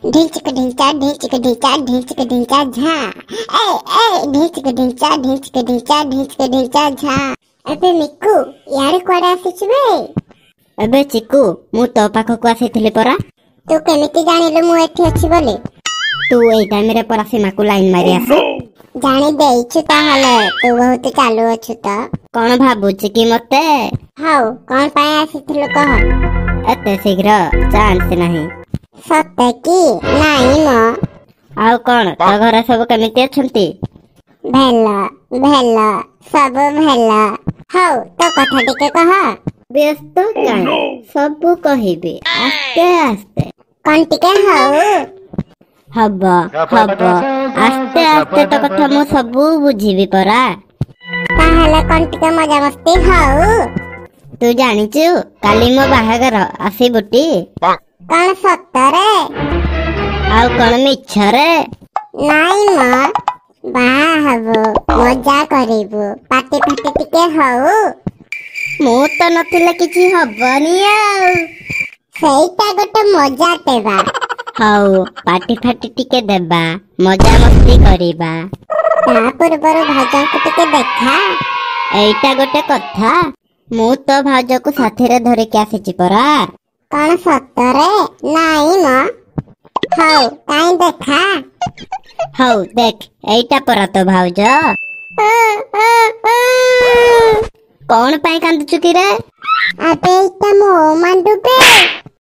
ढिंचक ढिंचा ढिंचक ढिंचा ढिंचक ढिंचा झा ए ए ढिंचक ढिंचा ढिंचक ढिंचा ढिंचक ढिंचा झा। अबे मिक्कू यार कुआडे आसीछु बे? अबे चिकू मु तो पाखकु आसीथिले परा। तू केमिति जानिलु मु एठी अछि बोली? तू एई टाइम रे परा सीमा को लाइन मारी आसे जानी देइछु ताहले तू बहुत चालू अछु त। कोन भाबुछि कि मते? हाउ कोन पाए आसीथिलु कह? एते शीघ्र चांस नहीं। सत्य की नाही म आउ कोन तो घर सब केमिति अछंती? भेला भेला सब भेला। हाउ तो कथा टिके कह। व्यस्त काहे सब कहिबे आस्ते आस्ते। कोन टिके हाउ? हब हब आस्ते आस्ते तो कथा मु सब बुझिबी परा। ताहले कोन टिके मजा मस्ती हाउ? तू जानिचु काली मो बाहागर आसी बुटी। कोन सत्तरे? आउ कोन मिछरे? नाही म बाहबो मजा करिबो पाटी फाटी टिके हाउ। मु तो नथिले किछि हबनी आउ। सेइटा गोटे मजा तेबा। हाउ पाटी फाटी टिके देबा मजा मस्ती करिबा। ता पूर्वर भाजा को टिके देखा। एइटा गोटे कथा मु तो भाउज को साथी रे धरे के आसीछि परा। कोन सत्तरे? नाही म हाउ काई देखा। हाउ देख एइटा परा तो भाउज। कोन पाई कांदुछु कि रे? अबे इटा मो मांडू बे।